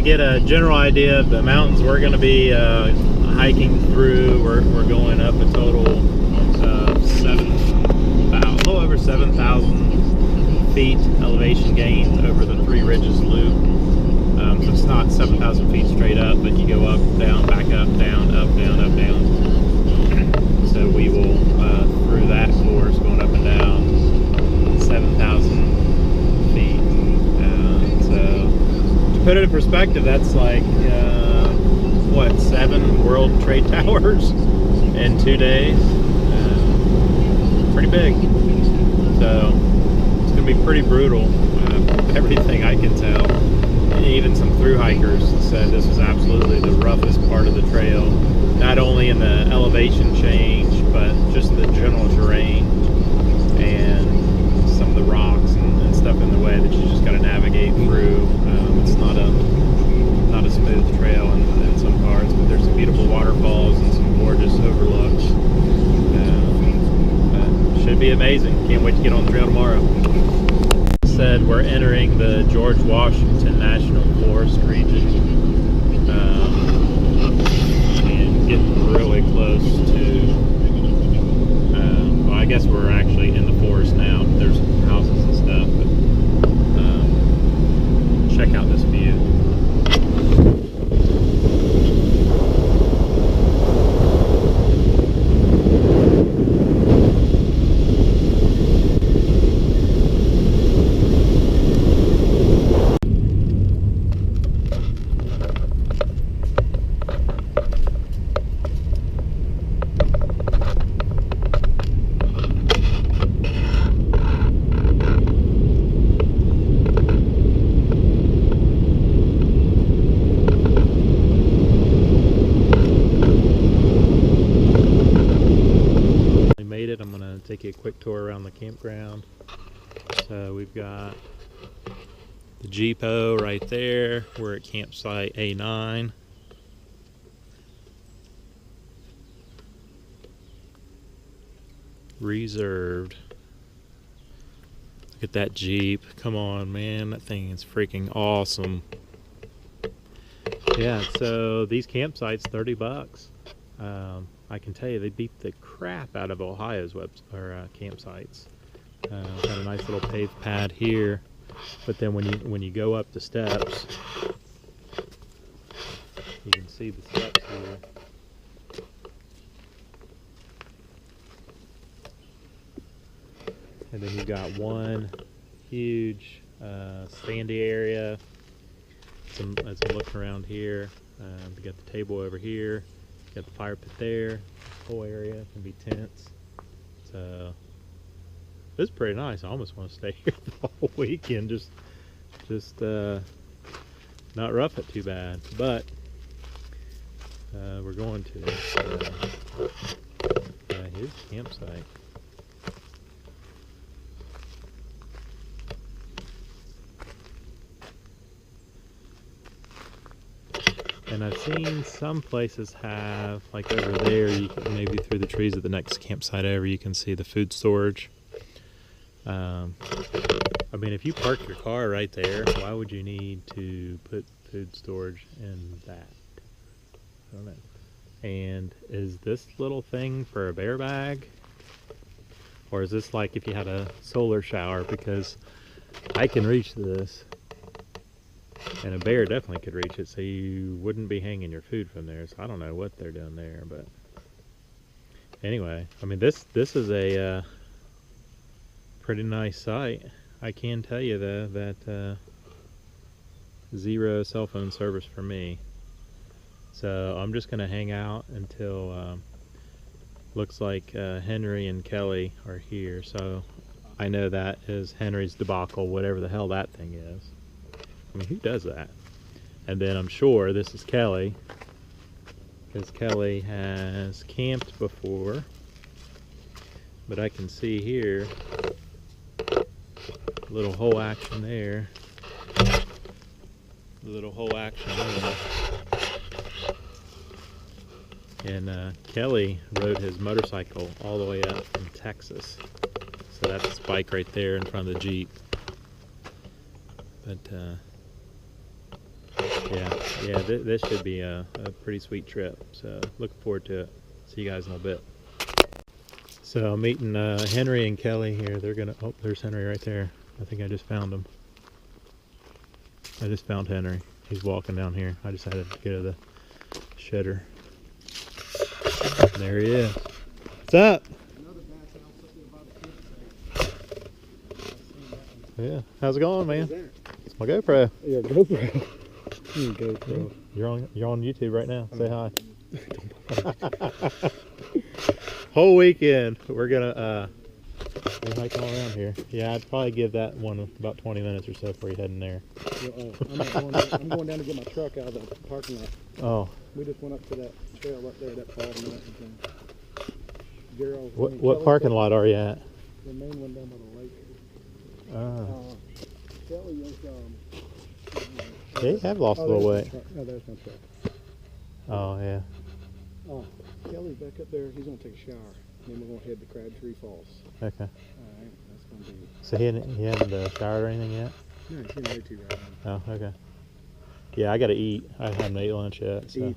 get a general idea of the mountains we're going to be hiking through, we're going up a total of a little over 7,000 feet elevation gain over the Three Ridges Loop. So it's not 7,000 feet straight up, but you go up, down, back up, down, up, down, up, down. So we will, through that course, going up and down 7,000 feet. So to put it in perspective, that's like, what, 7 World Trade Towers in 2 days? Pretty big. So it's going to be pretty brutal, everything I can tell. And even some thru hikers said this was absolutely the roughest part of the trail, not only in the elevation change, but just the general terrain and some of the rocks and stuff in the way that you just got to navigate through. It's not a smooth trail in some parts, but there's some beautiful waterfalls and some gorgeous overlooks. Should be amazing. Can't wait to get on the trail tomorrow. Said we're entering the George Washington National Forest region, and getting really close to, well, I guess we're actually in the forest now. There's some houses and stuff, but check out this view. I'm going to take you a quick tour around the campground. So we've got the Jeepo right there. We're at campsite A9. Reserved. Look at that Jeep. Come on, man. That thing is freaking awesome. Yeah, so these campsites, $30. I can tell you they beat the crap out of Ohio's campsites. Got a nice little paved pad here, but then when you go up the steps, you can see the steps here. And then you've got one huge sandy area. As I'm looking around here, we got the table over here. Got the fire pit there. This whole area can be tents. So this is pretty nice. I almost want to stay here the whole weekend. Just not rough it too bad, but we're going to. Here's the campsite. And I've seen some places have, like over there, you can maybe through the trees of the next campsite over, you can see the food storage. I mean, if you park your car right there, why would you need to put food storage in that? I don't know. And is this little thing for a bear bag? Or is this like if you had a solar shower? Because I can reach this. And a bear definitely could reach it, so you wouldn't be hanging your food from there. So I don't know what they're doing there, but anyway, I mean this is a pretty nice site. I can tell you though that zero cell phone service for me. So I'm just gonna hang out until looks like Henry and Kelly are here. So I know that is Henry's debacle, whatever the hell that thing is. I mean, who does that? And then I'm sure this is Kelly, because Kelly has camped before. But I can see here a little hole action there. A little hole action there. And Kelly rode his motorcycle all the way up from Texas. So that's his bike right there in front of the Jeep. But Yeah, this should be a pretty sweet trip. So looking forward to it. See you guys in a little bit. So I'm meeting Henry and Kelly here. They're gonna, oh, there's Henry right there. I think I just found him. I just found Henry. He's walking down here. I just had to go to the shedder. There he is. What's up? Yeah, how's it going, man? It's my GoPro. Yeah, GoPro. GoPro. You're on YouTube right now. Say hi. Whole weekend we're gonna we're hiking all around here. Yeah, I'd probably give that one about 20 minutes or so before you head in there. I'm going down to get my truck out of the parking lot. Oh. We just went up to that trail up there, that bottom of that. What parking lot are you at? The main one down by the lake. Kelly is yeah, you have lost a little weight. No, there's my truck. Oh yeah. Oh, Kelly's back up there. He's gonna take a shower. Then we're gonna head to Crabtree Falls. Okay. All right, that's gonna be. So he hadn't showered or anything yet? No, he's getting ready to right now. Oh, okay. Yeah, I gotta eat. I haven't ate lunch yet. So.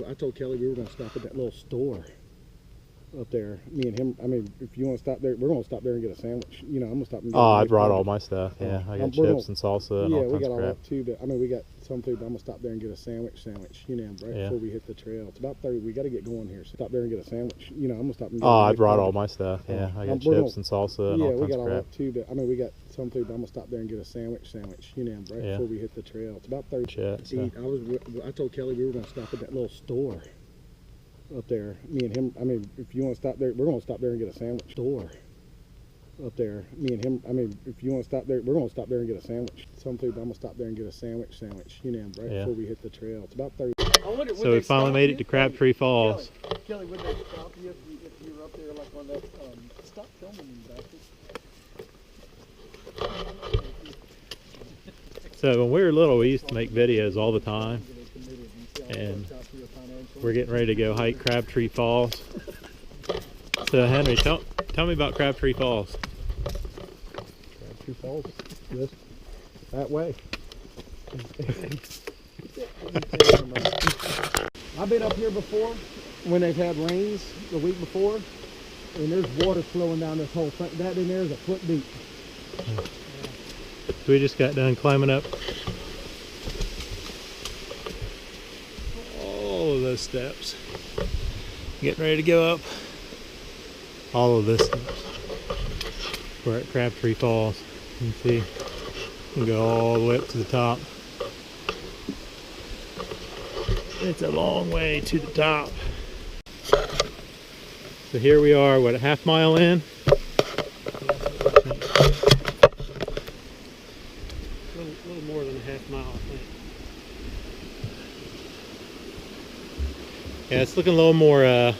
I told Kelly we were gonna stop at that little store up there. Me and him. I mean, if you want to stop there, we're gonna stop there and get a sandwich. You know, I'm gonna stop and get I brought all my stuff. Yeah, I got chips and salsa and all kinds of crap. Yeah, we got all that too. But I mean, we got some food. But I'm gonna stop there and get a sandwich. You know, right before we hit the trail. It's about 30. We got to get going here. So stop there and get a sandwich. You know, I'm gonna stop and get. I brought all my stuff. Yeah, I got chips and salsa and all kinds of crap. Yeah, we got all that too. But I mean, we got some food. But I'm gonna stop there and get a sandwich. You know, right before we hit the trail. It's about 30. I told Kelly we were gonna stop at that little store up there. Me and him. I mean, if you want to stop there, we're gonna stop there and get a sandwich. Store up there. Me and him. I mean, if you want to stop there, we're gonna stop there and get a sandwich. Some food. But I'm gonna stop there and get a sandwich. You know, right before we hit the trail. It's about 30. So we finally made it to Crabtree Falls. Kelly, would they stop you if you were up there like on that? Stop filming you bastard. So when we were little, we used to make videos all the time, and we're getting ready to go hike Crabtree Falls. So Henry, tell me about Crabtree Falls. Crabtree Falls, this that way. I've been up here before when they've had rains the week before, and there's water flowing down this whole thing. That in there is a foot deep. So we just got done climbing up all of those steps. Getting ready to go up all of this steps. We're at Crabtree Falls. You can see, you can go all the way up to the top. It's a long way to the top. So here we are, what, a half mile in? A little more than a half mile, I think. Yeah, it's looking a little more,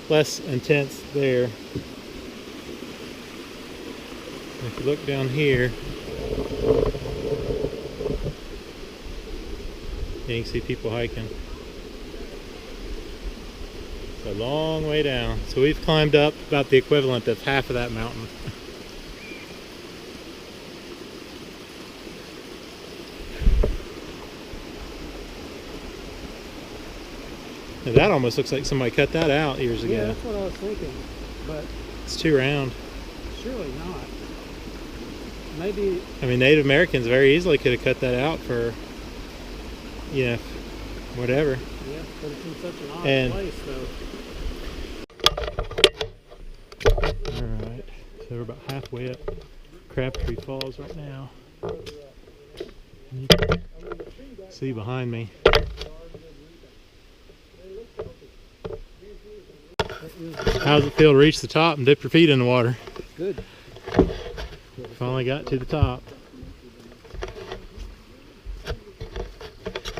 less intense there. If you look down here, you can see people hiking. It's a long way down. So we've climbed up about the equivalent of half of that mountain. Now that almost looks like somebody cut that out years ago. Yeah, that's what I was thinking, but it's too round. Surely not. Maybe. I mean, Native Americans very easily could have cut that out for, you know, whatever. Yeah, but it's in such an odd place, though. Alright, so we're about halfway up Crabtree Falls right now. You can see behind me. How does it feel to reach the top and dip your feet in the water? Good. Finally got to the top.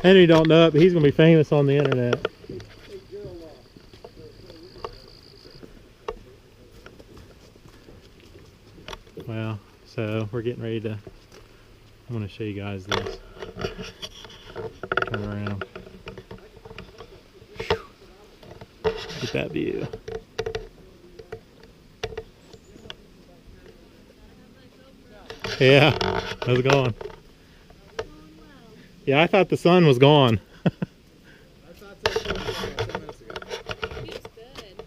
Henry don't know it, but he's going to be famous on the internet. Well, so we're getting ready to, I'm going to show you guys this. Turn around. Get that view. Yeah, how's it going? Yeah, I thought the sun was gone. I thought so too, 10 minutes ago. Feels good.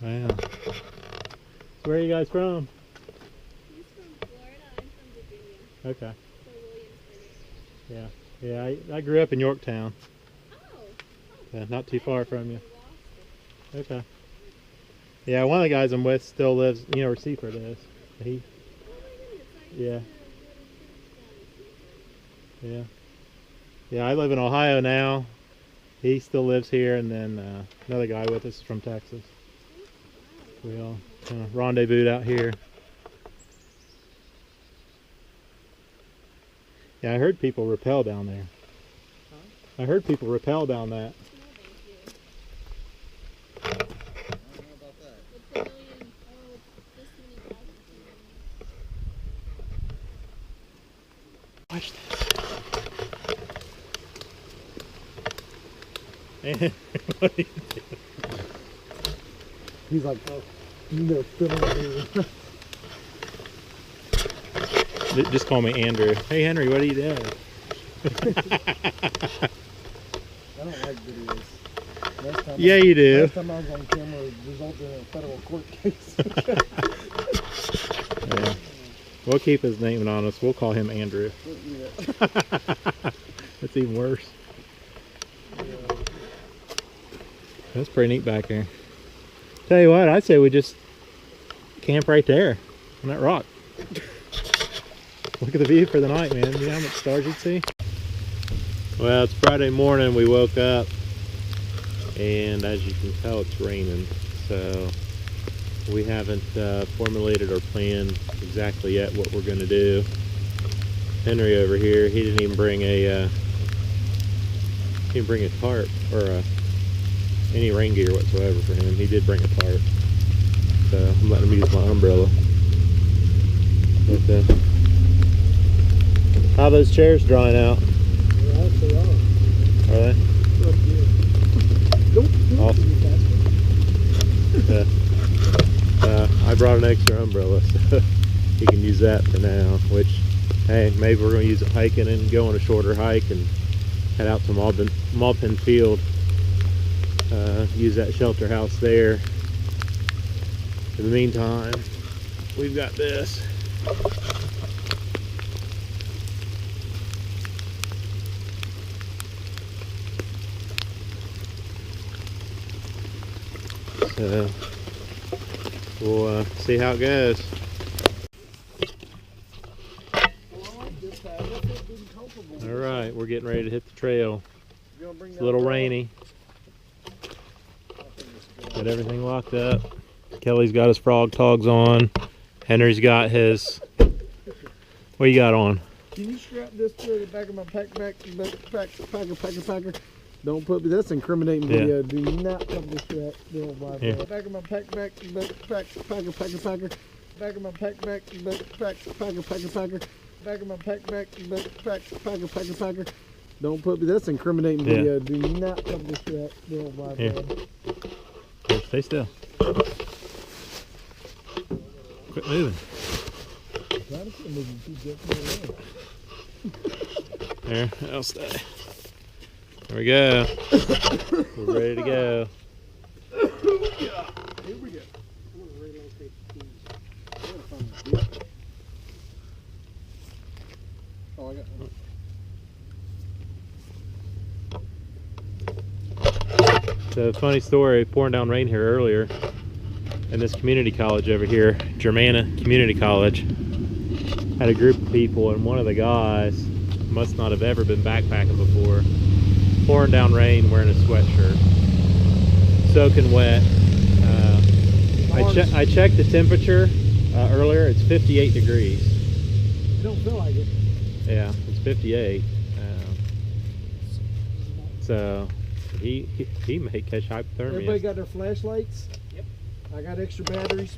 Wow. So where are you guys from? He's from Florida. I'm from Virginia. Okay. So Williamsburg. Yeah. Yeah, I grew up in Yorktown. Oh. Yeah, not too far from you. Lost it. Okay. Yeah, one of the guys I'm with still lives, you know where Seaford is. He, Oh my goodness. I Yeah. used to go to church down in Seaford. yeah. Yeah, I live in Ohio now. He still lives here, and then another guy with us is from Texas. We all kind of rendezvoused out here. Yeah, I heard people rappel down there. Huh? I heard people rappel down that. No, thank you. I don't know about that. It's a million, oh, this many thousands. Watch this. And what are you doing? He's like, oh, they're filming me. Just call me Andrew. Hey Henry, what are you doing? I don't like videos. Last time Yeah, you do. Last time I was on camera resulted in a federal court case. Yeah. We'll keep his name anonymous. We'll call him Andrew. Yeah. That's even worse. That's pretty neat back here. Tell you what, I'd say we just camp right there on that rock. Look at the view for the night, man. You know how much stars you'd see? Well, it's Friday morning. We woke up, and as you can tell, it's raining. So we haven't formulated or planned exactly yet what we're going to do. Henry over here, he didn't even bring a tarp or any rain gear whatsoever for him. He did bring a tarp, so I'm letting him use my umbrella. But, how are those chairs drying out? They actually are. Are they? Don't Awesome. Yeah. I brought an extra umbrella, so you can use that for now. Which, hey, maybe we're going to use it hiking and go on a shorter hike and head out to Maupin Field. Use that shelter house there. In the meantime, we've got this. So we'll see how it goes. All right, we're getting ready to hit the trail. It's a little rainy. Got everything locked up. Kelly's got his frog togs on. Henry's got his. What you got on? Can you strap this to the back of my packer? Don't put me. That's incriminating video. Do not put this strap. Back of my packer. Back of my packer. Back of my packer. Don't put me. That's incriminating video. Do not put this strap. Here, stay still. Quit moving. There, I'll stay. There we go. We're ready to go. Here we go. I'm gonna relocate the keys. I gotta find the key. Oh, I got one. So, funny story, pouring down rain here earlier, and this community college over here, Germanna Community College, had a group of people, and one of the guys must not have ever been backpacking before, pouring down rain wearing a sweatshirt, soaking wet. I checked the temperature earlier, it's 58 degrees. You don't feel like it. Yeah, it's 58. So he may catch hypothermia. Everybody got their flashlights? Yep. I got extra batteries.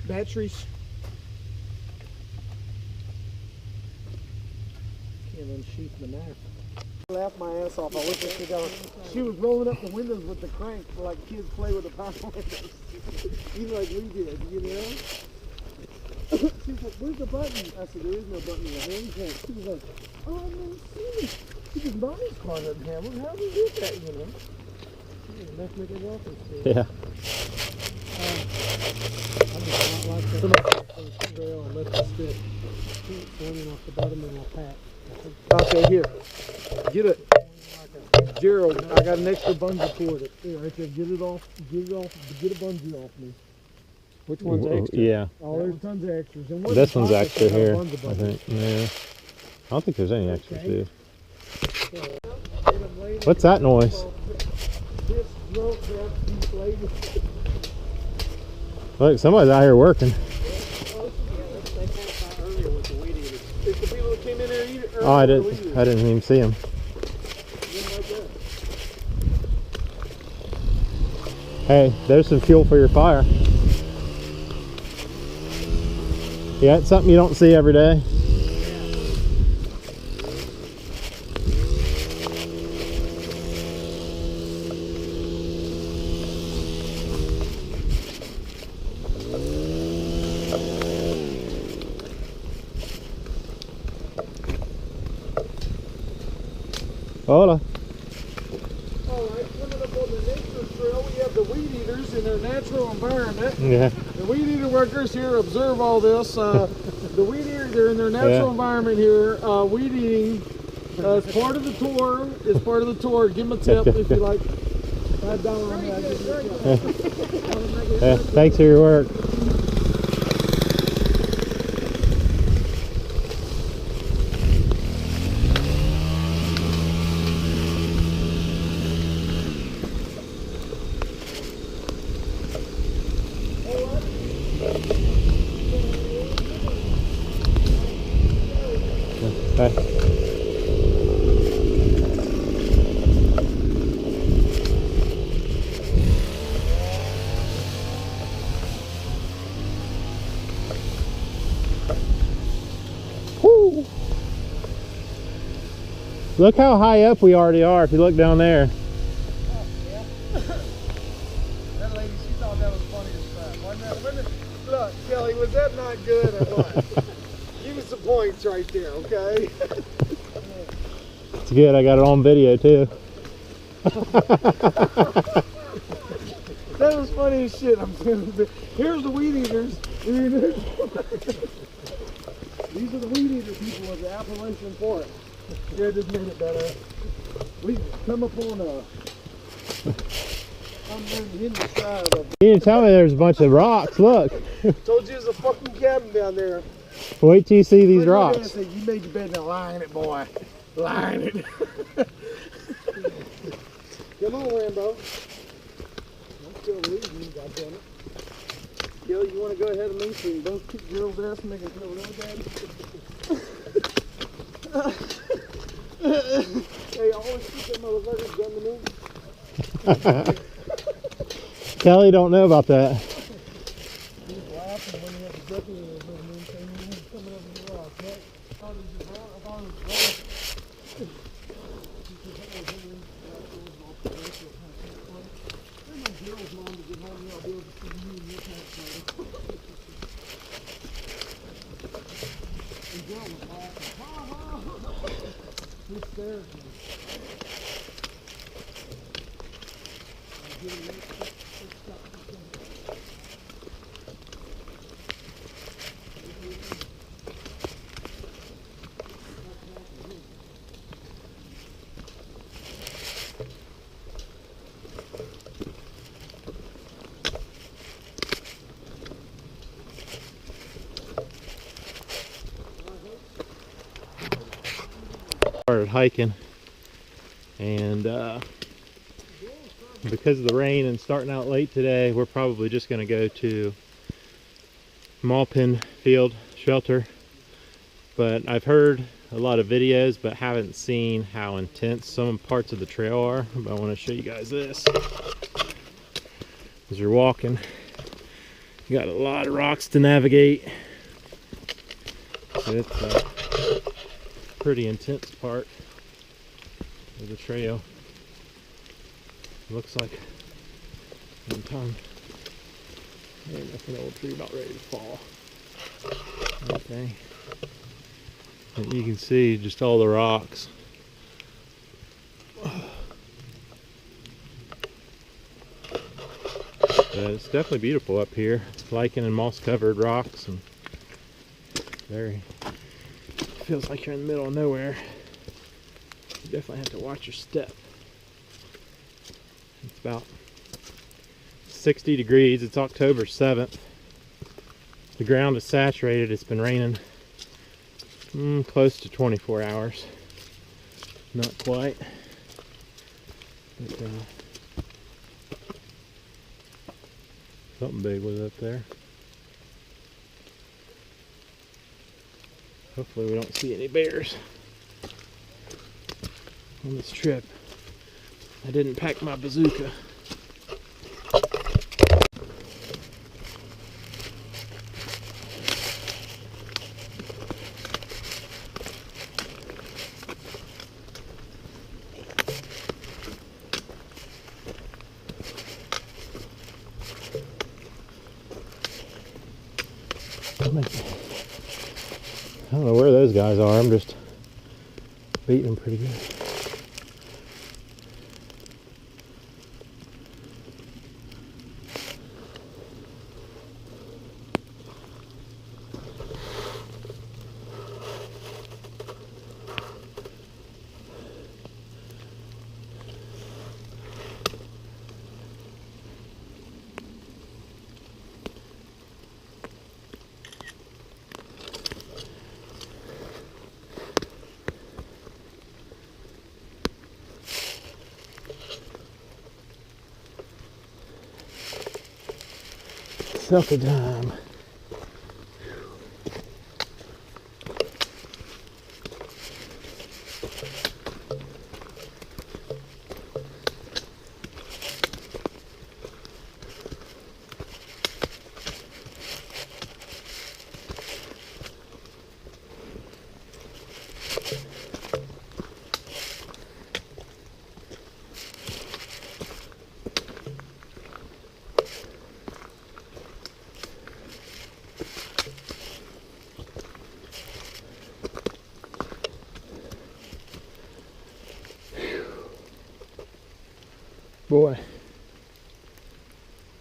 Can't unsheath the knife. I laughed my ass off. I looked at her going, she was rolling up the windows with the crank like kids play with the power windows. Even like we did, you know? She's like, where's the button? I said, there is no button in the hand crank. She was like, oh, I've never seen it. She just Bonnie's car doesn't have one. How do you get that, you know? Let's make it off this Yeah. I'm just not like that. On the trail and let the stick keep swinging off the bottom of my pack. Okay, here. Get it. Gerald, I got an extra bungee cord. Here, right there. Get it off. Get a bungee off me. Which one's extra? Yeah. Oh, there's tons of extras. And This one's extra here, I bungees. think. Yeah. I don't think there's any extras, Okay. dude. What's that noise? This rope grabs these ladies. Look, somebody's out here working. It's the people that came in there earlier. Oh, I didn't even see him. Hey, there's some fuel for your fire. Yeah, it's something you don't see every day. Hola. Alright, coming up on the nature trail, we have the weed eaters in their natural environment. Yeah. The weed eater workers here observe all this. The weed eaters are in their natural environment here, weed eating. It's part of the tour. It's part of the tour. Give them a tip if you like. $5 on that. Yeah, thanks for your work. Okay. Woo. Look how high up we already are if you look down there. That lady, she thought that was funny as crap. Wasn't it? Look, Kelly, was that not good or what? Give me some points right there, okay? It's good, I got it on video too. That was funny as shit. I'm saying, here's the weed eaters. These are the weed eater people of the Appalachian forest. Yeah, just made it better. We come up on a. I'm in the side of. You didn't tell me there's a bunch of rocks, look. Told you there's a fucking cabin down there. Wait till you see these Look at that and rocks. say, you made your bed, now lie in it, boy. Lie in it. Come on, Rambo. I'm still leaving, goddammit. Gil, you want to go ahead of me so you don't kick Gerald's ass and make it feel real bad? Hey, always keep that motherfucker's gun to me. Kelly don't know about that. He's laughing when he had the ducky in his room saying, coming over the rock, right? I thought he was just I thought he was wrong. Gerald's mom to get home, I'll be able to see you and your parents later. And Gerald was laughing. Ha ha! Hysterical. Started hiking, and because of the rain and starting out late today, we're probably just going to go to Maupin Field Shelter. But I've heard a lot of videos but haven't seen how intense some parts of the trail are. But I want to show you guys this. As you're walking, you got a lot of rocks to navigate. So it's pretty intense part of the trail. Looks like one time, man, that's an old tree about ready to fall. Okay. And you can see just all the rocks. But it's definitely beautiful up here. Lichen and moss covered rocks, and very feels like you're in the middle of nowhere. You definitely have to watch your step. It's about 60 degrees. It's October 7th. The ground is saturated. It's been raining close to 24 hours. Not quite. But, something big was up there. Hopefully we don't see any bears on this trip. I didn't pack my bazooka. I don't know where those guys are. I'm just beating them pretty good. Selfie time. Boy,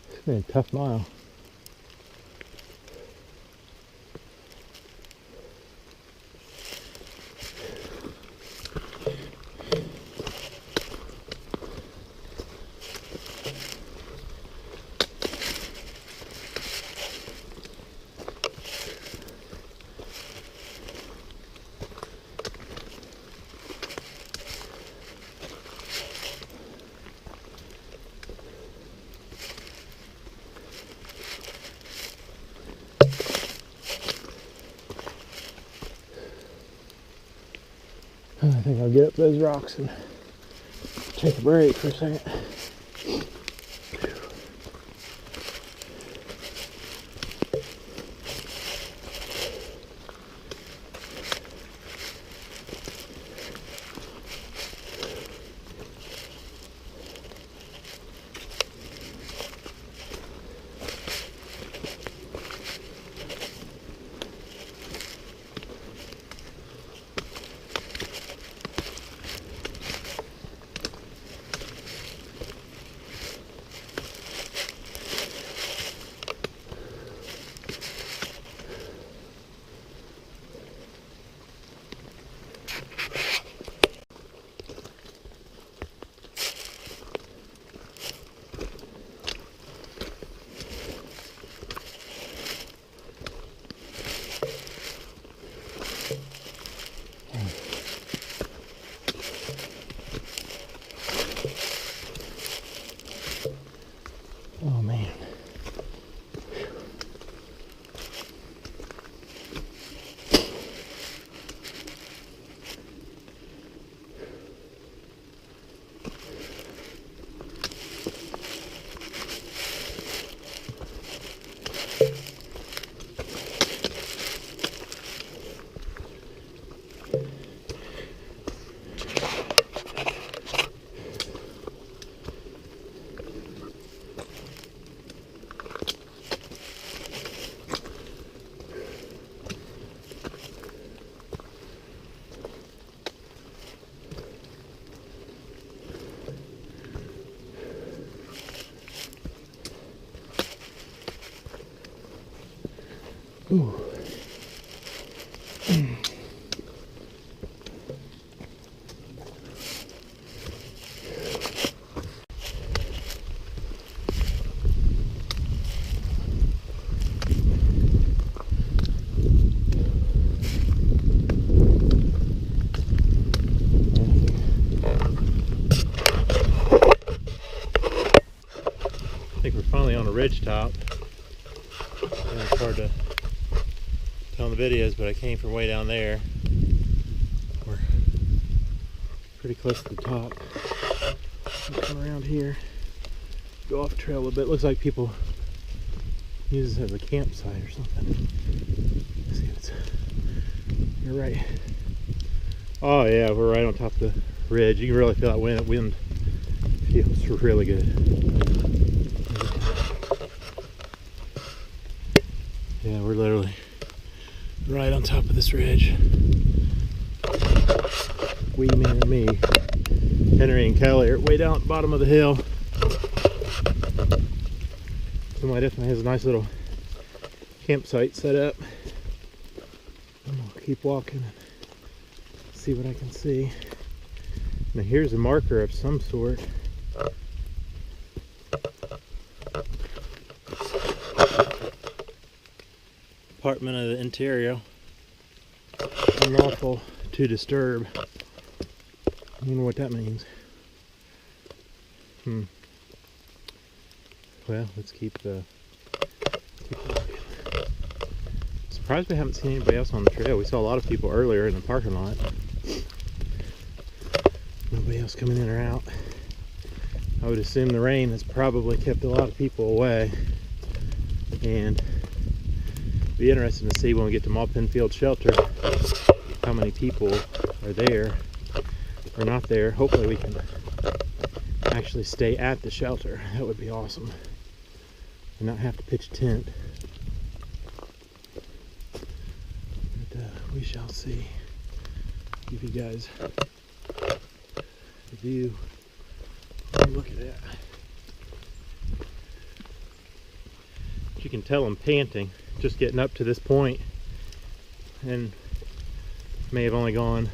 it's been a tough mile. I think I'll get up those rocks and take a break for a second. Oh man. Ooh. I think we're finally on a ridge top. It's hard to tell in the videos, but I came from way down there. We're pretty close to the top. We'll come around here, go off trail a little bit. Looks like people use this as a campsite or something. Let's see if it's, you're right. Oh yeah, we're right on top of the ridge. You can really feel that wind feels really good. Yeah, we're literally right on top of this ridge. Wee man and me, Henry and Kelly, are way down at the bottom of the hill. Somebody definitely has a nice little campsite set up. I'm gonna keep walking and see what I can see. Now here's a marker of some sort. Department of the Interior. Unlawful to disturb. You know what that means. Well, let's keep walking. Surprised we haven't seen anybody else on the trail. We saw a lot of people earlier in the parking lot. Nobody else coming in or out. I would assume the rain has probably kept a lot of people away. And be interesting to see when we get to Maupin Field Shelter how many people are there or not there. Hopefully we can actually stay at the shelter. That would be awesome. And not have to pitch a tent. But we shall see. Give you guys the view. Look at that. You can tell I'm panting just getting up to this point, and may have only gone,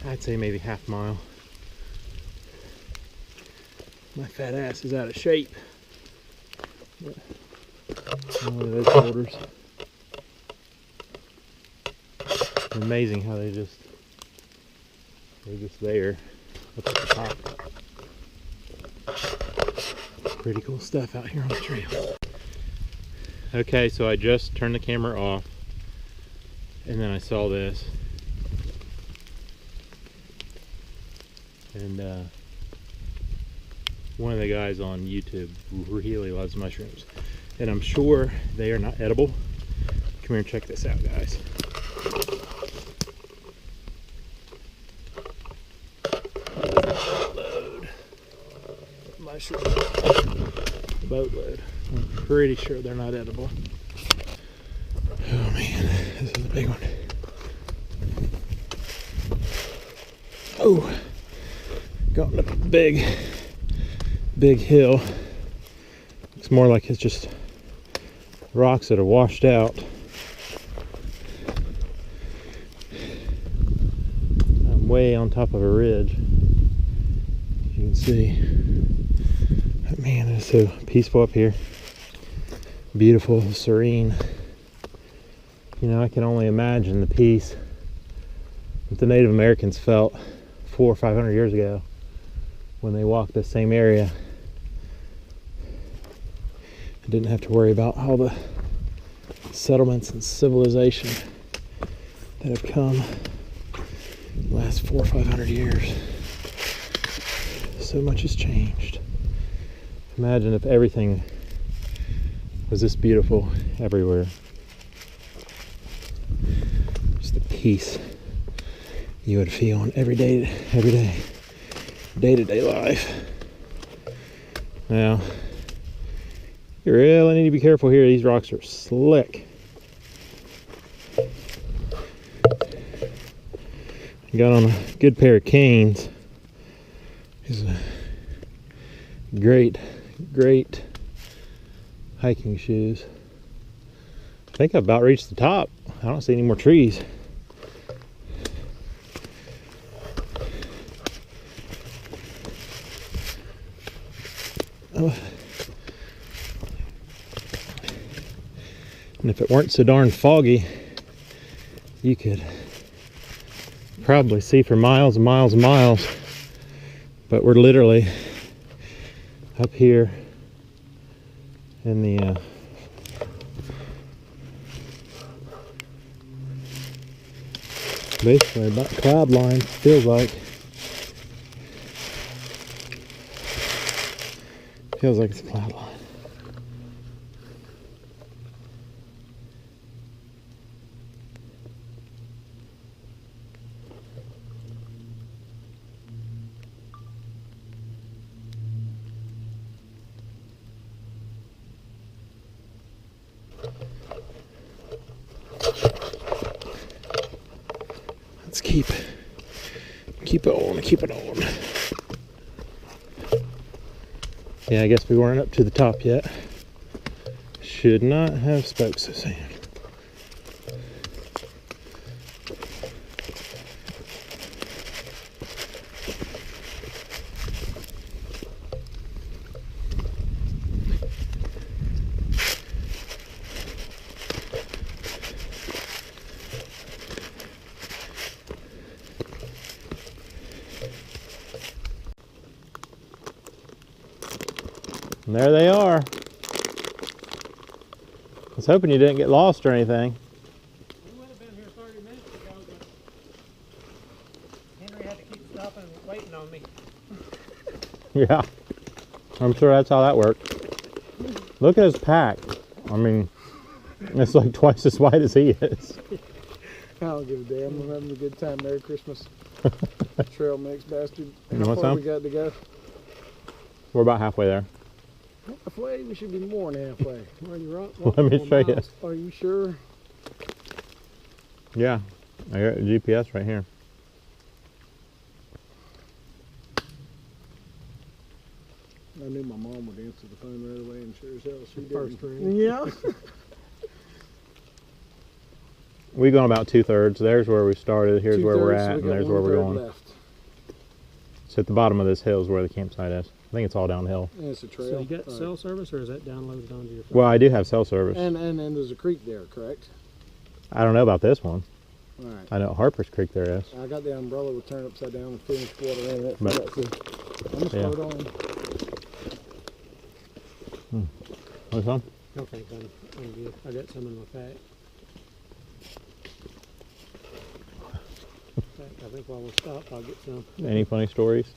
I'd say maybe half mile. My fat ass is out of shape. But one of those shoulders. It's amazing how they're just there up at the top. Pretty cool stuff out here on the trail. Okay, so I just turned the camera off and then I saw this, and one of the guys on YouTube really loves mushrooms, and I'm sure they are not edible. Come here and check this out, guys. Boatload of mushrooms. Boatload. I'm pretty sure they're not edible. Oh man, this is a big one. Oh, got up a big hill. Looks more like it's just rocks that are washed out. I'm way on top of a ridge, as you can see. But man, it's so peaceful up here. Beautiful, serene. You know, I can only imagine the peace that the Native Americans felt 400 or 500 years ago when they walked this same area and didn't have to worry about all the settlements and civilization that have come the last 400 or 500 years. So much has changed. Imagine if everything was this beautiful everywhere. Just the peace you would feel in day-to-day life. Now, you really need to be careful here. These rocks are slick. Got on a good pair of canes. These are great hiking shoes. I think I've about reached the top. I don't see any more trees. Oh. And if it weren't so darn foggy, you could probably see for miles and miles and miles. But we're literally up here in the basically about cloud line, feels like. Feels like it's a cloud line. Let's keep it on. Yeah, I guess we weren't up to the top yet. Should not have spoke so soon. And there they are. I was hoping you didn't get lost or anything. We would have been here 30 minutes ago, but Henry had to keep stopping and waiting on me. Yeah, I'm sure that's how that worked. Look at his pack. I mean, it's like twice as wide as he is. I don't give a damn. I'm having a good time. Merry Christmas. Trail mix, bastard. You How want far some? we got to go? We're about halfway there. Halfway? We should be more than halfway. Well, you're up. Let me show you. Are you sure? Yeah, I got a GPS right here. I knew my mom would answer the phone right away, and sure as hell she did. First ring. Yeah. We've gone about 2/3. There's where we started. Here's where we're 2/3, so at, we and got there's where we're 1/3 going. left. So at the bottom of this hill is where the campsite is. I think it's all downhill. And it's a trail. So you got Right. cell service, or is that downloaded onto your phone? Well, I do have cell service. And there's a creek there, correct? I don't know about this one. All right. I know Harper's Creek there is. I got the umbrella with turned upside down and finished water in it. But- I'm gonna start on. Which one? No thanks, I'm good. I got some in my pack. In fact, I think while we stop, I'll get some. Any funny stories?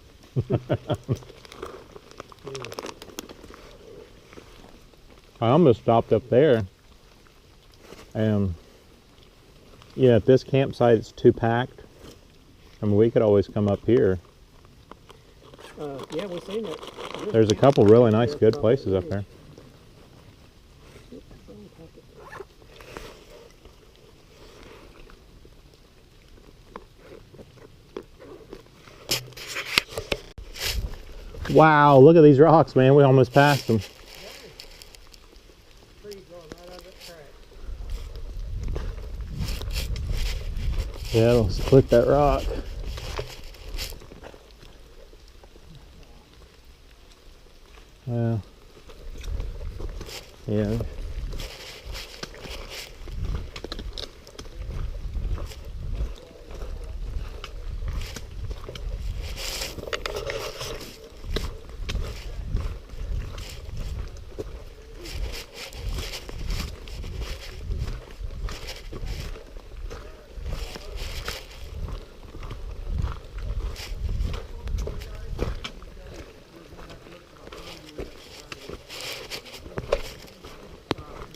Yeah. I almost stopped up there. And yeah, if this campsite is too packed, I mean, we could always come up here. Yeah, we've seen it. There's a couple really nice, good places up there. Wow, look at these rocks, man. We almost passed them. Trees growing right out of that track. Yeah, it'll split that rock. Well, yeah.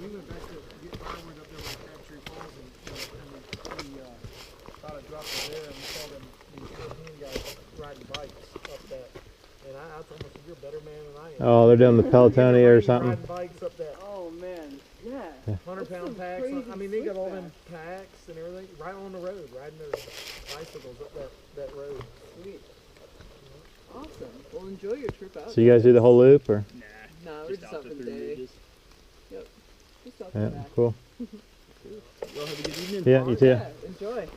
We went back to get firewood up there by Crabtree Falls, and we thought I dropped it there, and we saw them these European guys riding bikes up that. And I told them, you're a better man than I am. Oh, they're doing the Pelotonia or something. Riding bikes up that Oh man, yeah. 100-pound packs. I mean, they got all them packs and everything right on the road, riding their bicycles up that road. Sweet. Awesome. Well, enjoy your trip out. So you guys do the whole loop, or? No, we're just up for the day. Just off Yeah, the back. cool. Y'all have a good evening. Yeah, you too. Yeah, enjoy.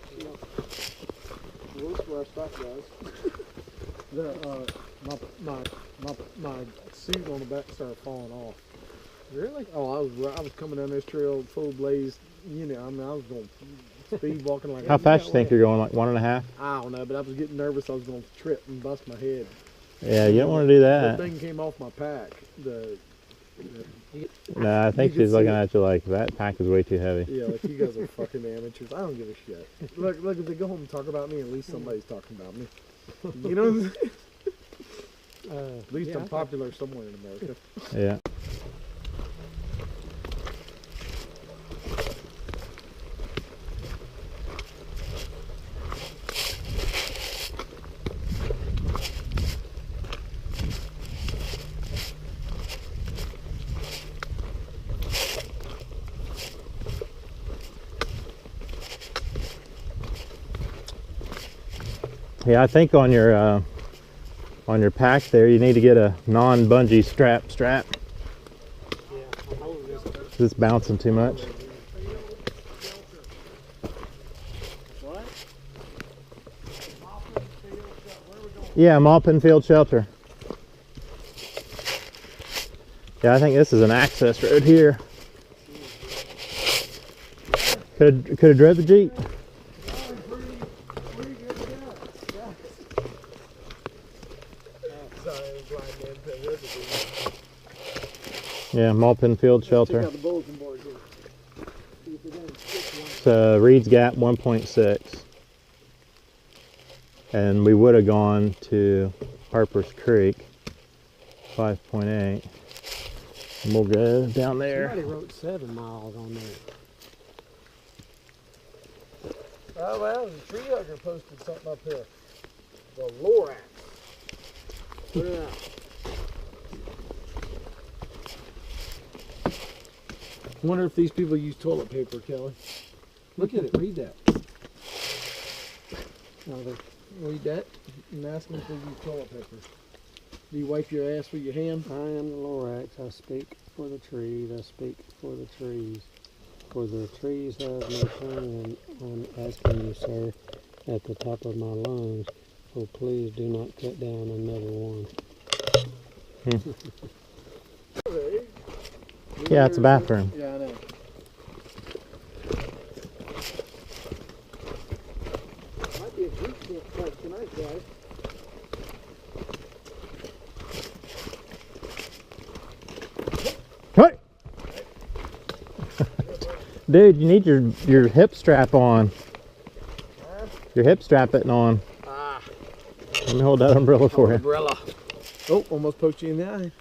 Well, that's where I stopped, guys. My suit on the back started falling off. Really? Oh, I was coming down this trail full blaze. You know, I mean, I was going speed walking like. How fast you think you're going? Like 1.5? I don't know, but I was getting nervous. I was going to trip and bust my head. Yeah, you don't want to do The that. thing came off my pack. No, I think You can she's looking see it. at you like, that pack is way too heavy. Yeah, like you guys are fucking amateurs. I don't give a shit. Look, if they go home and talk about me, at least somebody's talking about me. You know what I'm saying? At least I'm popular somewhere in America. Yeah. Yeah, I think on your pack there, you need to get a non-bungee strap. It's bouncing too much. What? Yeah, Maupin Field Shelter. Yeah, I think this is an access road here. Could have drove the Jeep. Yeah, Maupin Field Shelter. Check out the bulletin board here. See if they're gonna stick one. So Reed's Gap 1.6. And we would have gone to Harper's Creek 5.8. And we'll go down there. Somebody wrote 7 miles on there. Oh well, the tree hugger posted something up here. The Lorax. Put it out. Wonder if these people use toilet paper, Kelly. Look at it. Read that. Read that and ask them if they use toilet paper. Do you wipe your ass with your hand? I am the Lorax. I speak for the trees. I speak for the trees. For the trees have no tongue, and I'm asking you, sir, at the top of my lungs, oh please do not cut down another one. Yeah, it's a bathroom. Yeah, I know. Might be a Jeep campsite tonight, guys. Hey! Dude, you need your hip strap on. Your hip strap it on. Ah. Let me hold that umbrella for you. Umbrella. Oh, almost poked you in the eye.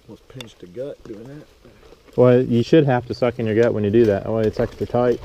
Almost pinched a gut doing that. Well, you should have to suck in your gut when you do that. That way it's extra tight.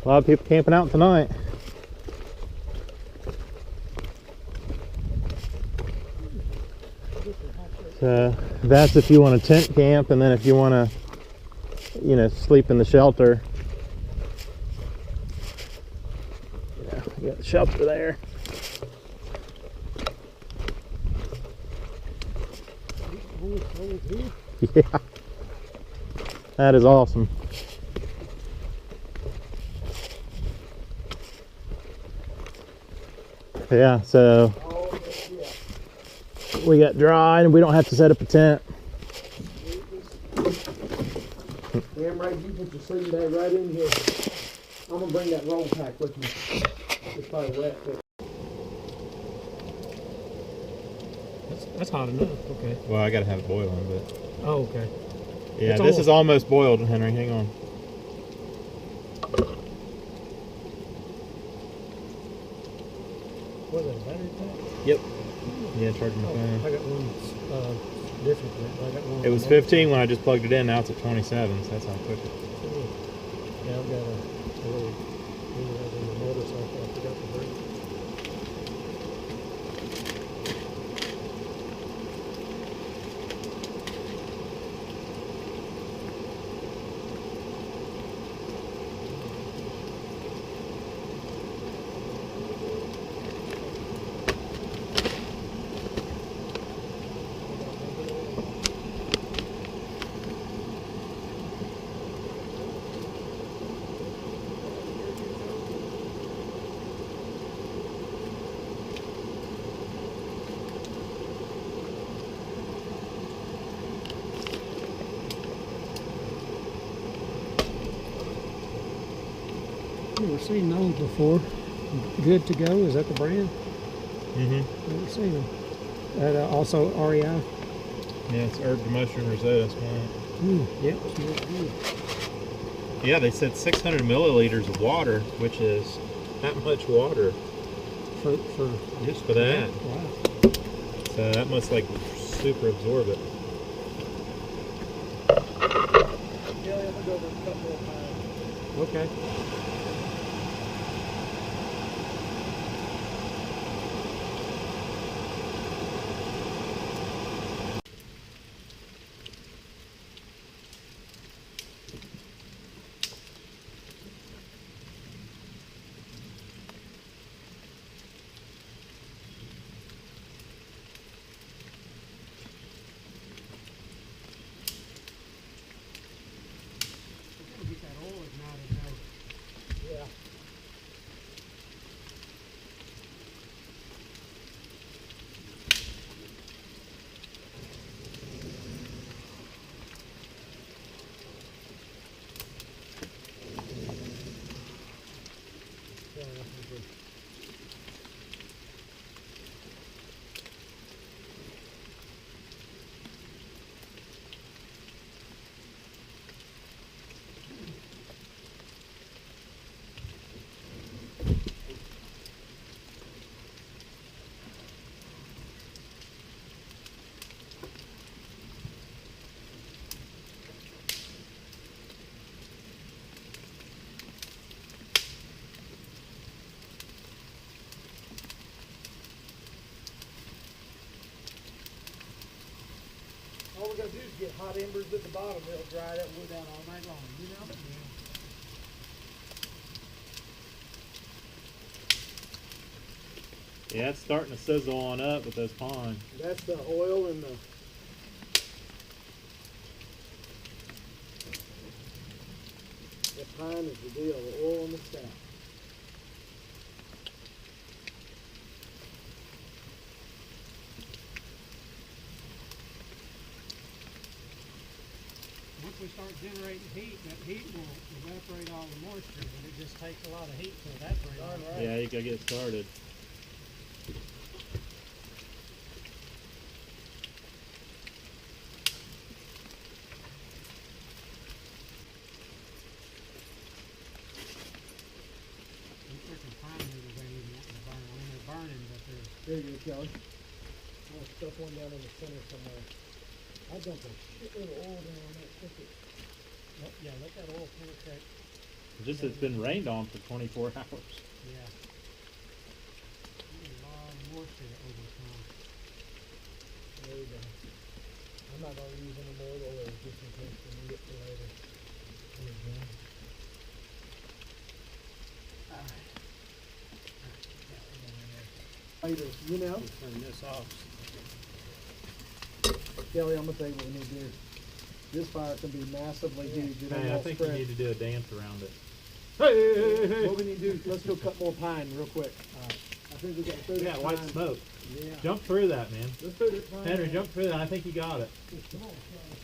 A lot of people camping out tonight. So that's if you want to tent camp, and then if you want to, you know, sleep in the shelter. Yeah, you got the shelter there. Yeah, that is awesome. Yeah, so we got dry and we don't have to set up a tent. Damn right, you put your sleeping bag right in here. I'm gonna bring that roll pack with me. It's probably wet, but That's hot enough. Okay. Well, I gotta have it boiling, but Oh, okay. yeah, It's this is almost boiled, Henry. Hang on. Was it a battery pack? Yep. Yeah, charging my Oh, phone. I got one different. I got one. It was 15 when I just plugged it in. Now it's at 27, so that's how quick it is. Yeah, I've got a little on the motorcycle. I forgot to bring. Never seen those before. Good to go. Is that the brand? Mm-hmm. Never seen them. That also REI. Yeah, it's herb to mushroom risotto. Smell. Yep. Smells good. Yeah, they said 600 milliliters of water, which is that much water For just for that. Wow. So that must like super absorb it. Yeah, I'm gonna go over a couple of times. Okay. Get that oil ignited now. Yeah. All we're gonna do is get hot embers at the bottom. It'll dry that wood out all night long, you know? Yeah, it's starting to sizzle on up with those pine. That's the oil and the pine is the deal, the oil and the sap. Once we start generating heat, that heat will evaporate all the moisture, but it just takes a lot of heat to evaporate all that. Yeah, you gotta get started. Them freaking pine needles ain't even wanting to burn. I mean, they're burning, but they're... There you go, Kelly. I'll stuff one down in the center somewhere. I dumped a shitload of oil down on that cricket. Yeah, let that oil penetrate. Just it's been rained on for 24 hours. Yeah. A lot of moisture to overcome. There you go. I'm not gonna use any more oil just in case we need it for later. There you go. Later, you know? Turn this off. Kelly, I'm gonna tell you what we need to do. This fire can be massively huge. It Hey, I won't think spread. you need to do a dance around it. What we need to do is let's go cut more pine real quick. I think we got to throw Yeah, that white pine. smoke. Yeah. Jump through that, man. Let's throw that pine. Henry, jump through that. I think you got it. Come on, Kelly.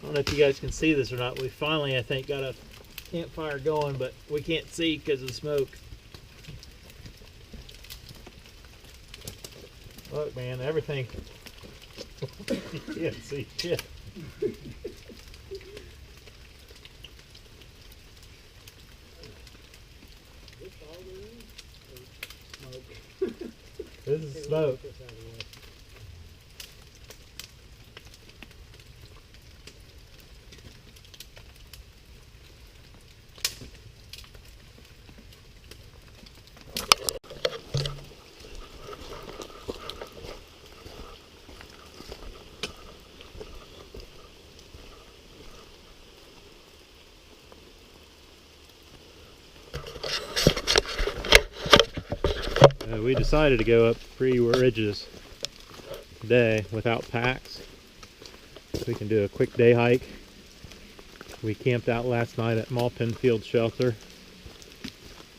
don't know if you guys can see this or not. We finally, I think, got a campfire going, but we can't see because of the smoke. Look, man, everything. You can't see shit. This is smoke. We decided to go up 3 ridges today without packs. So we can do a quick day hike. We camped out last night at Mau-Har Field Shelter,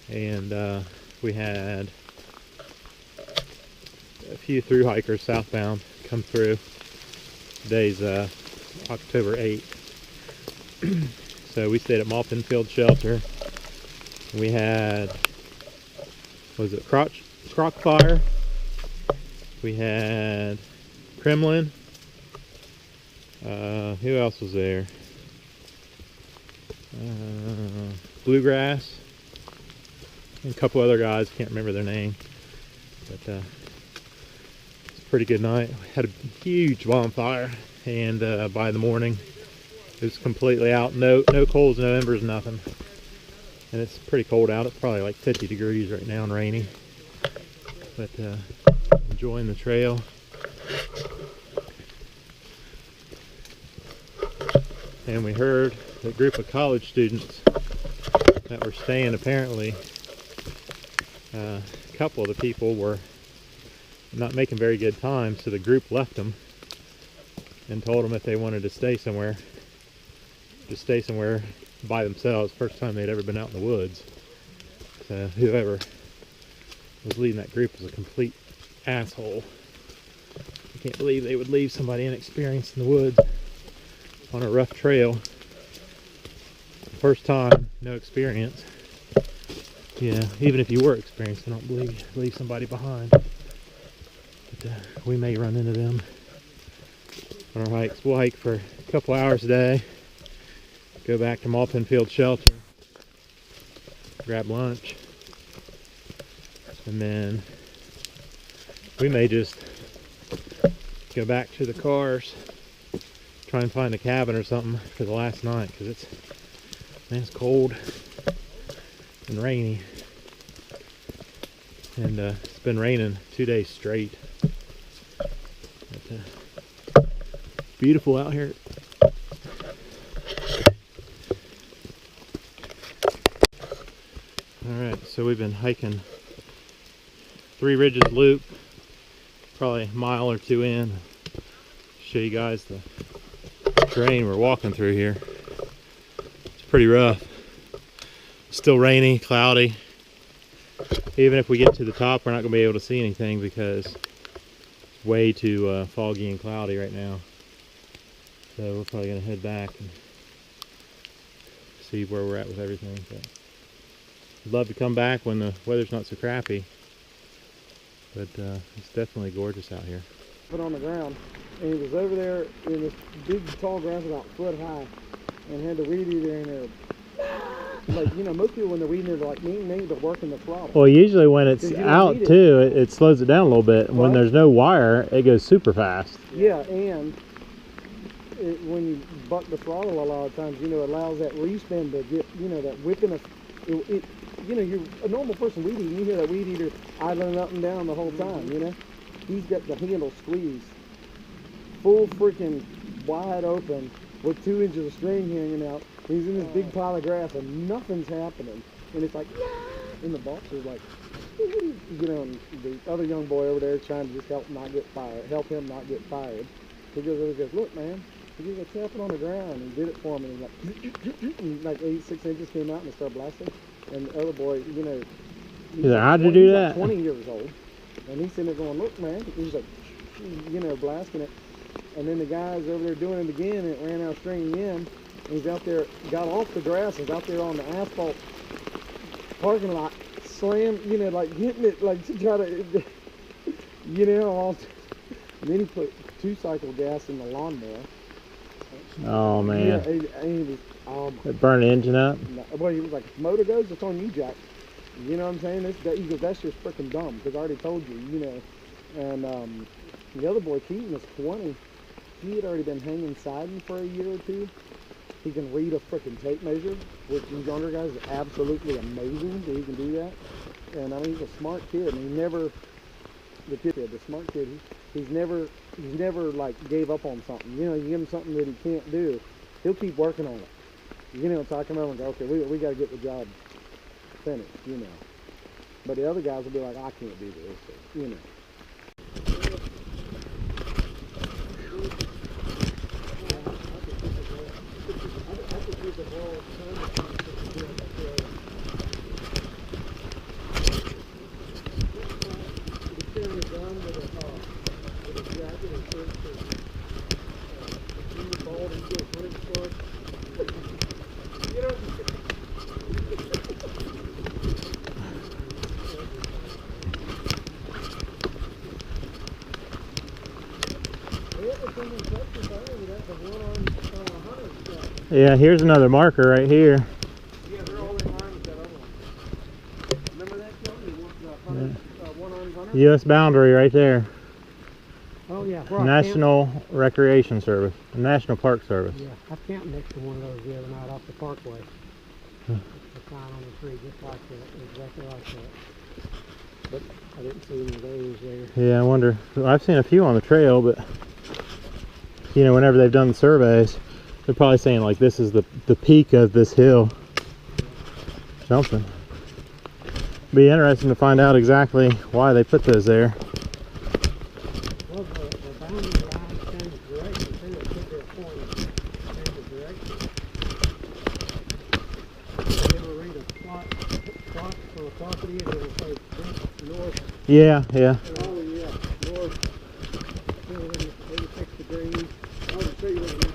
and we had a few through hikers southbound come through. Today's October 8th. So we stayed at Mau-Har Field Shelter. We had, was it croc fire? We had Kremlin. Who else was there? Bluegrass. And a couple other guys, can't remember their name. But it's a pretty good night. We had a huge bonfire, and by the morning it was completely out. No coals, no embers, nothing. And it's pretty cold out. It's probably like 50 degrees right now and rainy. But enjoying the trail. And we heard a group of college students that were staying, apparently a couple of the people were not making very good time, so the group left them and told them if they wanted to stay somewhere, just stay somewhere by themselves. First time they'd ever been out in the woods. So whoever was leading that group was a complete asshole. I can't believe they would leave somebody inexperienced in the woods on a rough trail. First time, no experience. Yeah, even if you were experienced, I don't believe you leave somebody behind. But we may run into them on our hikes. We'll hike for a couple hours a day, go back to Mau-Har Field Shelter, grab lunch, and then we may just go back to the cars, try and find a cabin or something for the last night, because it's cold and rainy, and it's been raining 2 days straight. But, beautiful out here. Alright, so we've been hiking 3 Ridges Loop, probably a mile or 2 in. Show you guys the terrain we're walking through here. It's pretty rough. Still rainy, cloudy. Even if we get to the top, we're not going to be able to see anything because it's way too foggy and cloudy right now. So we're probably going to head back and see where we're at with everything. But I'd love to come back when the weather's not so crappy. But it's definitely gorgeous out here. Put on the ground, and it was over there in this big tall grass about a foot high, and had the weed eater in there. Like, you know, most people when they're weeding it, like me, they're working the throttle. Well, usually when it's out too, it slows it down a little bit. When there's no wire, it goes super fast. Yeah, and when you buck the throttle a lot of times, you know, it allows that respin to get, you know, that whipping of it. You know, you're a normal person weed eating, you hear that weed eater idling up and down the whole time, you know? He's got the handle squeezed, full freaking wide open, with 2 inches of string hanging out. He's in this big pile of grass and nothing's happening. And it's like, yeah! And the boss is like, you know, and the other young boy over there trying to just help him not get fired. He goes over and goes, look, man. He goes, it's happening on the ground. And he did it for me. And like 6 inches came out and it started blasting. And the other boy, you know, how'd you do that? Like 20 years old. And he's sitting there going, look, man. He's like, you know, blasting it. And then the guy's over there doing it again, and it ran out of string again. And he's out there, got off the grass, and got there on the asphalt parking lot, slammed, you know, like hitting it, like to try to, you know, and then he put 2-cycle gas in the lawnmower. Oh man. Yeah, he was, It burned the engine up? well, he was like, if the motor goes, it's on you, Jack. You know what I'm saying? He goes, that's just freaking dumb, because I already told you, you know. And the other boy, Keaton, is 20. He had already been hanging siding for a year or two. He can read a freaking tape measure, which these younger guys is absolutely amazing that he can do that. And I mean, he's a smart kid, and he never, the smart kid, he's never like gave up on something. You know, you give him something that he can't do, he'll keep working on it. You know, so I come over and go, okay, we got to get the job finished, you know. But the other guys will be like, I can't do this, so, you know. Yeah, here's another marker right here. Yeah, they're all in line with that other one. Remember that, Joe? The one-armed hunter? U.S. boundary right there. Oh, yeah. National Recreation Service, National Park Service. Yeah, I camped next to one of those the other night off the parkway. The sign on the tree, just like that, exactly like that. But I didn't see any of those there. Yeah, I wonder. I've seen a few on the trail, but you know, whenever they've done the surveys, they're probably saying like this is the peak of this hill. Something. Be interesting to find out exactly why they put those there. Well, the boundary line changes direction too. It could be a point that changes direction. You ever read a plot for a property and it'll say north? Yeah, yeah. Oh yeah, north 86 degrees. I'll show you what it is.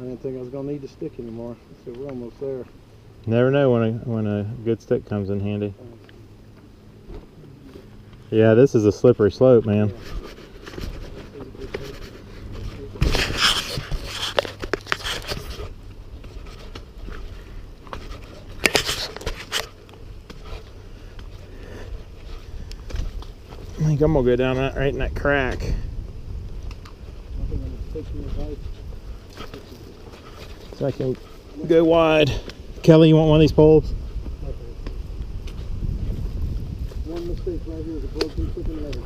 I didn't think I was gonna need the stick anymore. So we're almost there. Never know when a good stick comes in handy. Yeah, this is a slippery slope, man. I think I'm gonna go down that right in that crack. So I can go wide. Kelly, you want one of these poles? One mistake right here is a broken freaking leg.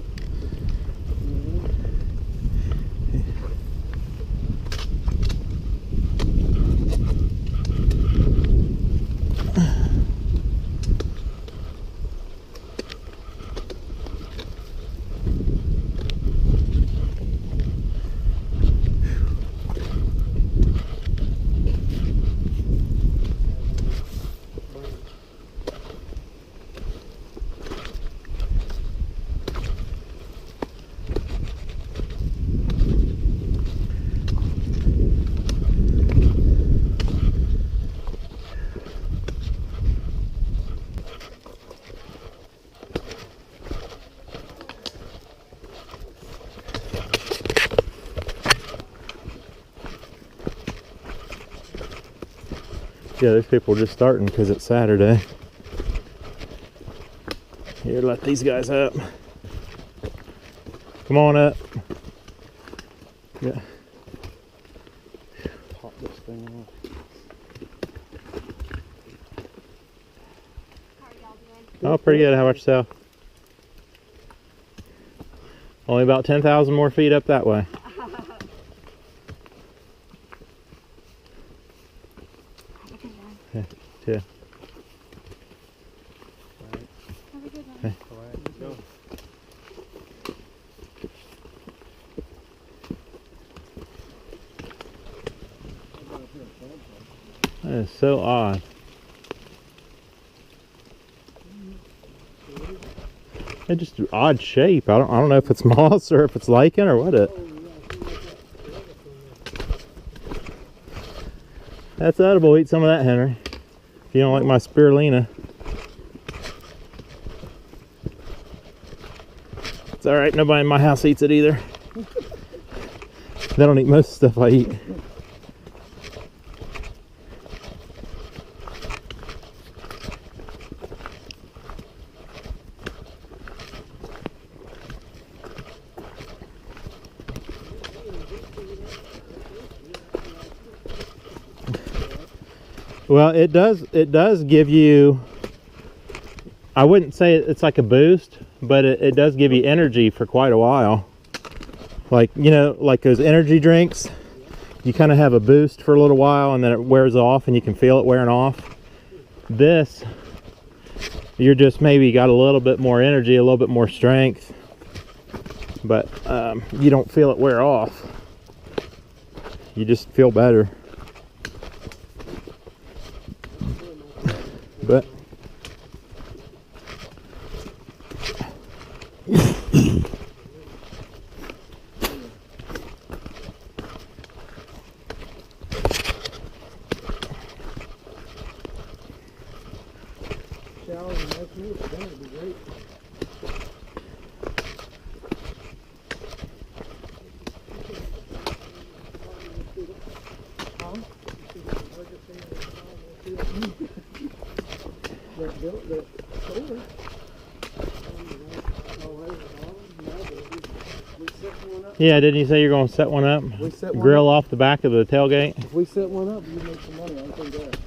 Yeah, there's people just starting because it's Saturday. Here, let these guys up. Come on up. Yeah. Pop this thing off. How are y'all doing? Oh, pretty good. How about yourself? Only about 10,000 more feet up that way. Yeah. Have a good one. Hey. Go. That is so odd. It's just an odd shape. I don't know if it's moss or if it's lichen or what it. That's edible. Eat some of that, Henry. If you don't like my spirulina. It's alright, nobody in my house eats it either. They don't eat most stuff I eat. Well, it does give you, I wouldn't say it's like a boost, but it does give you energy for quite a while. Like, you know, like those energy drinks, you kind of have a boost for a little while and then it wears off and you can feel it wearing off. This, you're just maybe got a little bit more energy, a little bit more strength, but you don't feel it wear off. You just feel better. But Showers and nice meals, that would be great. yeah, didn't you say you're going to set one up? We set one Grill up. off the back of the tailgate? If we set one up, you make some money. I think that.